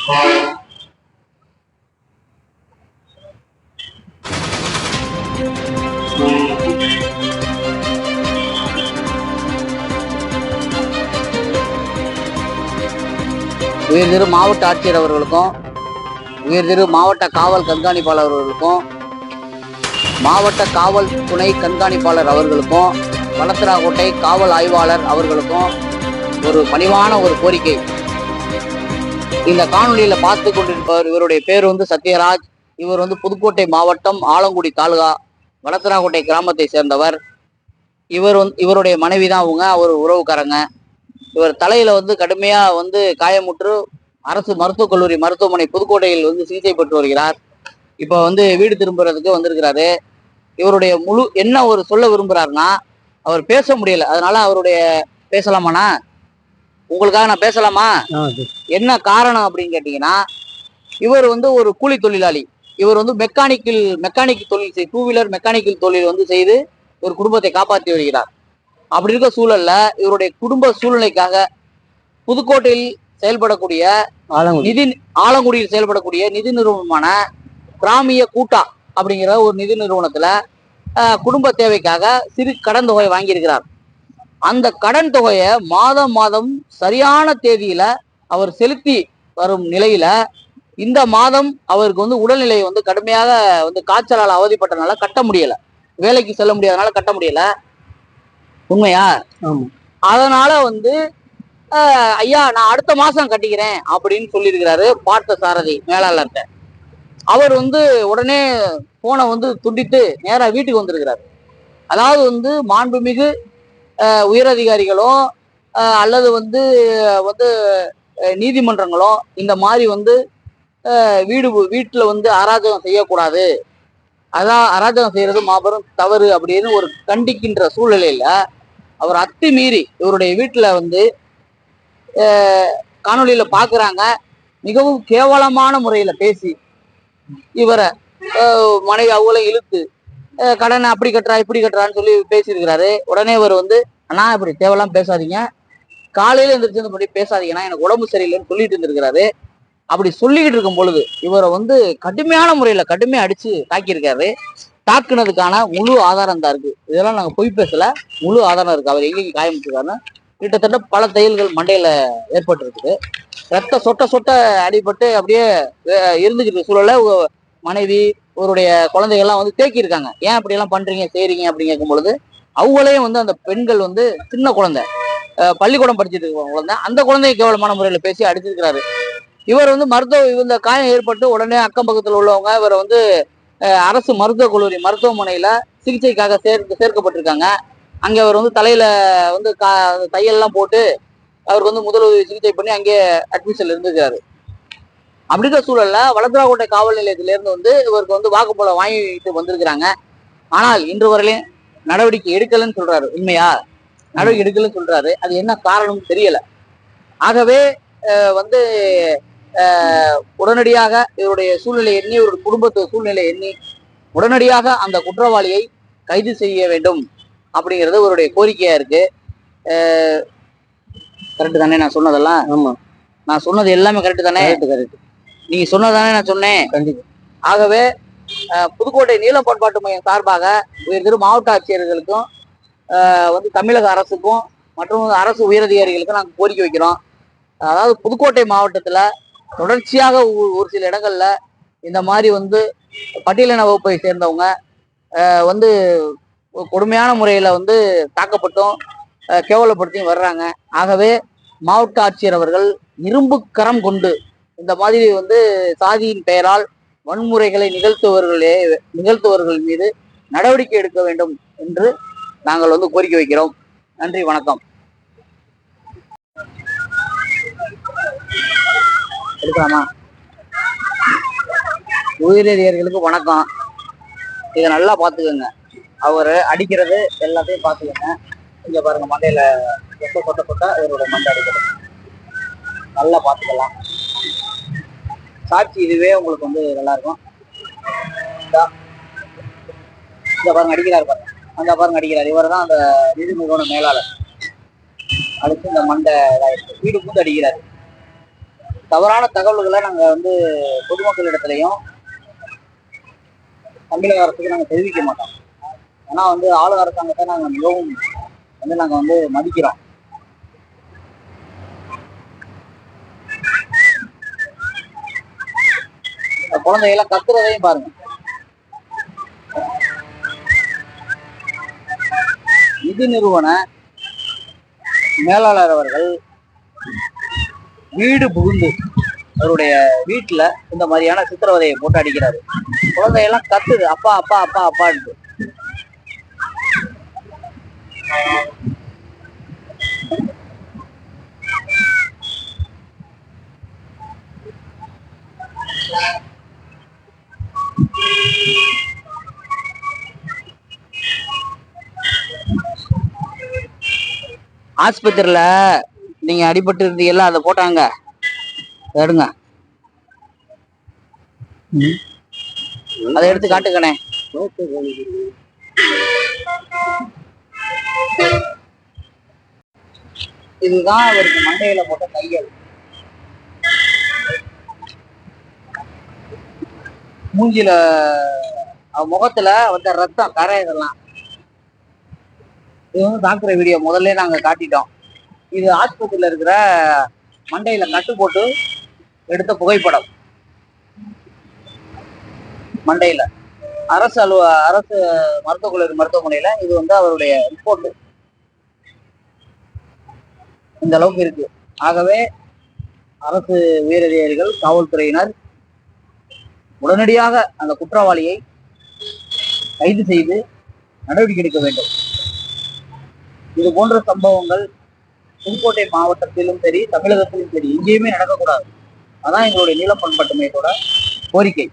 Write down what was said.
உயர்திரு மாவட்ட ஆட்சியர் அவர்களுக்கும், உயர்திரு மாவட்ட காவல் கண்காணிப்பாளர் அவர்களுக்கும், மாவட்ட காவல் துணை கண்காணிப்பாளர் அவர்களுக்கும், வளத்தராக்கோட்டை காவல் ஆய்வாளர் அவர்களுக்கும் ஒரு பணிவான ஒரு கோரிக்கை. இந்த காணொலியில பார்த்து கொண்டிருப்பவர், இவருடைய பேர் வந்து சத்யராஜ். இவர் வந்து புதுக்கோட்டை மாவட்டம் ஆலங்குடி தாலுகா வளத்தராக்கோட்டை கிராமத்தை சேர்ந்தவர். இவருடைய மனைவி தான் அவங்க, அவர் உறவுக்காரங்க. இவர் தலையில வந்து கடுமையா வந்து காயமுற்று அரசு மருத்துவக் கல்லூரி மருத்துவமனை புதுக்கோட்டையில் வந்து சிகிச்சை பெற்று வருகிறார். இப்ப வந்து வீடு திரும்புறதுக்கு வந்திருக்கிறாரு. இவருடைய முழு என்ன ஒரு சொல்ல விரும்புறாருன்னா, அவர் பேச முடியல. அதனால அவருடைய பேசலாமாண்ணா? உங்களுக்காக நான் பேசலாமா? என்ன காரணம் அப்படின்னு கேட்டீங்கன்னா, இவர் வந்து ஒரு கூலி தொழிலாளி. இவர் வந்து மெக்கானிக் தொழில், டூ வீலர் மெக்கானிக்கல் தொழில் வந்து செய்து ஒரு குடும்பத்தை காப்பாற்றி வருகிறார். அப்படி இருக்க சூழல்ல இவருடைய குடும்ப சூழ்நிலைக்காக புதுக்கோட்டையில் செயல்படக்கூடிய ஆலங்குடியில் செயல்படக்கூடிய நிதி நிறுவனமான கிராமிய கூட்டா அப்படிங்கிற ஒரு நிதி நிறுவனத்துல குடும்ப தேவைக்காக சிறு கடன் தொகை வாங்கியிருக்கிறார். அந்த கடன் தொகையை மாதம் சரியான தேதியில அவர் செலுத்தி வரும் நிலையில இந்த மாதம் அவருக்கு வந்து உடல்நிலை வந்து கடுமையாக வந்து காய்ச்சலால் அவதிப்பட்டனால கட்ட முடியல, வேலைக்கு செல்ல முடியாதனால கட்ட முடியல. உண்மையா? அதனால வந்து ஐயா நான் அடுத்த மாசம் கட்டிக்கிறேன் அப்படின்னு சொல்லியிருக்கிறாரு பார்த்த சாரதி மேலாளர்கிட்ட. அவர் வந்து உடனே போனை வந்து துண்டித்து நேரா வீட்டுக்கு வந்திருக்கிறார். அதாவது வந்து மாண்புமிகு உயரதிகாரிகளோ அல்லது வந்து வந்து நீதிமன்றங்களோ இந்த மாதிரி வந்து வீட்டுல வந்து அராஜகம் செய்யக்கூடாது, அதான் அராஜகம் செய்யறது மாபெரும் தவறு அப்படின்னு ஒரு கண்டிக்கின்ற சூழ்நிலையில அவர் அத்துமீறி இவருடைய வீட்டுல வந்து காணொலியில பாக்குறாங்க. மிகவும் கேவலமான முறையில பேசி இவரை மனைவி அவங்கள இழுத்து கடனை அப்படி கட்டுறா இப்படி கட்டுறான்னு சொல்லி பேசியிருக்கிறாரு. உடனே இவர் வந்து அண்ணா இப்படி தேவையெல்லாம் பேசாதீங்க, காலையில எந்திரிச்சு பேசாதீங்கன்னா எனக்கு உடம்பு சரியில்லைன்னு சொல்லிட்டு இருந்திருக்கிறாரு. அப்படி சொல்லிக்கிட்டு இருக்கும் பொழுது இவரை வந்து கடுமையான முறையில கடுமையா அடிச்சு தாக்கியிருக்காரு. தாக்குனதுக்கான முழு ஆதாரம் தான் இருக்கு. இதெல்லாம் நாங்க பொய் பேசல, முழு ஆதாரம் இருக்கு. அவர் எங்கேயும் காயமிட்டிருக்காருன்னு கிட்டத்தட்ட பல தையல்கள் மண்டையில ஏற்பட்டு இருக்குது. ரத்த சொட்ட அடிபட்டு அப்படியே இருந்துக்கிட்டு சூழல மனைவி அவருடைய குழந்தைகள்லாம் வந்து தேக்கி இருக்காங்க. ஏன் அப்படி எல்லாம் பண்றீங்க செய்றீங்க அப்படின்னு கேட்கும் பொழுது அவங்களையும் வந்து அந்த பெண்கள் வந்து சின்ன குழந்தை, பள்ளிக்கூடம் படிச்சுட்டு இருக்க குழந்தை, அந்த குழந்தைய கேவலமான முறையில பேசி அடிச்சிருக்கிறாரு. இவர் வந்து இந்த காயம் ஏற்பட்டு உடனே அக்கம் பக்கத்தில் உள்ளவங்க இவரை வந்து அரசு மருத்துவக் கல்லூரி மருத்துவமனையில சிகிச்சைக்காக சேர்க்கப்பட்டிருக்காங்க. அங்க அவர் வந்து தலையில வந்து தையெல்லாம் போட்டு அவருக்கு வந்து முதலுதவி சிகிச்சை பண்ணி அங்கே அட்மிஷன்ல இருந்திருக்காரு. அப்படிங்கிற சூழல்ல வளத்தராக்கோட்டை காவல் நிலையத்திலிருந்து வந்து இவருக்கு வந்து வாக்குமூலம் வாங்கிட்டு வந்திருக்கிறாங்க. ஆனால் இன்று வரையிலும் நடவடிக்கை எடுக்கலன்னு சொல்றாரு. உண்மையா? நடவடிக்கை எடுக்கலன்னு சொல்றாரு. அது என்ன காரணம் தெரியல. ஆகவே வந்து உடனடியாக இவருடைய சூழ்நிலை எண்ணி, இவருடைய குடும்பத்து சூழ்நிலை எண்ணி உடனடியாக அந்த குற்றவாளியை கைது செய்ய வேண்டும் அப்படிங்கிறது இவருடைய கோரிக்கையா இருக்கு. கரெக்டு தானே நான் சொன்னதெல்லாம்? ஆமா, நான் சொன்னது எல்லாமே கரெக்டு தானே? கரெக்ட். நீங்க சொன்னதானே நான் சொன்னேன்? கண்டிப்பா. ஆகவே புதுக்கோட்டை நீல பண்பாட்டு மையம் சார்பாக உயர்திரு மாவட்ட ஆட்சியர்களுக்கும் வந்து தமிழக அரசுக்கும் மற்றும் அரசு உயரதிகாரிகளுக்கும் நாங்கள் கோரிக்கை வைக்கிறோம். அதாவது புதுக்கோட்டை மாவட்டத்துல தொடர்ச்சியாக ஒரு சில இடங்கள்ல இந்த மாதிரி வந்து பட்டியலின வகுப்பை சேர்ந்தவங்க வந்து கொடுமையான முறையில வந்து தாக்கப்பட்டும் கேவலப்படுத்தியும் வர்றாங்க. ஆகவே மாவட்ட ஆட்சியர் அவர்கள் இரும்பு கரம் கொண்டு இந்த மாதிரி வந்து சாதியின் பெயரால் வன்முறைகளை நிகழ்த்துவர்கள் மீது நடவடிக்கை எடுக்க வேண்டும் என்று நாங்கள் வந்து கோரிக்கை வைக்கிறோம். நன்றி, வணக்கம். எடுக்கலாமா? உயிரதிகாரிகளுக்கு வணக்கம். இதை நல்லா பார்த்துக்கோங்க. அவர் அடிக்கிறது எல்லாத்தையும் பார்த்துக்கோங்க. இங்க பாருங்க, மண்டையில சொட்ட இவரோட மண்டை அடிக்கிறது நல்லா பார்த்துக்கலாம். சாட்சி இதுவே உங்களுக்கு வந்து நல்லா இருக்கும். இந்த பாருங்க அடிக்கிறாரு, பாருங்க அந்த பாருங்க அடிக்கிறார். இவர் தான் அந்த நிதி நிறுவன மேலாளர். அடுத்து இந்த மண்டை இதாயிருக்கு, வீடு பூந்து அடிக்கிறாரு. தவறான தகவல்களை நாங்க வந்து பொதுமக்களிடத்திலையும் தமிழக அரசுக்கு நாங்க தெரிவிக்க மாட்டோம். ஆனா வந்து ஆளுநர் அரசாங்கத்தை நாங்க மிகவும் வந்து நாங்க வந்து மதிக்கிறோம். குழந்தைகளை கத்துறதையும் பாருங்க. நிதி நிறுவன மேலாளர் அவர்கள் வீடு புகுந்து அவருடைய வீட்டுல இந்த மாதிரியான சித்திரவதையை போட்டு அடிக்கிறாரு. குழந்தையெல்லாம் கத்துது, அப்பா அப்பா அப்பா அப்பான்ட்டு. ஆஸ்பத்திரியில நீங்க அடிபட்டு இருந்தீங்கல்ல, அதை போட்டாங்க, எடுங்க, அதை எடுத்து காட்டுக்கணே. இதுதான் அவருக்கு மண்டையில போட்ட கையல். மூஞ்சில முகத்துல வந்து ரத்தம் கரை. இதெல்லாம் இது வந்து டாக்டர் வீடியோ முதல்ல நாங்க காட்டிட்டோம். இது ஆஸ்பத்திரியில இருக்கிற மண்டையில கட்டு போட்டு எடுத்த புகைப்படம். மண்டையில அரசு மருத்துவக் கல்லூரி மருத்துவமனையில இது வந்து அவருடைய ரிப்போர்ட் இந்த அளவுக்கு இருக்கு. ஆகவே அரசு உயரதிகாரிகள், காவல்துறையினர் உடனடியாக அந்த குற்றவாளியை கைது செய்து நடவடிக்கை எடுக்க வேண்டும். இது போன்ற சம்பவங்கள் புதுக்கோட்டை மாவட்டத்திலும் சரி, தமிழகத்திலும் சரி, எங்கேயுமே நடக்கக்கூடாது. அதான் எங்களுடைய நீலப்பண்பட்டு மையத்தோட கோரிக்கை.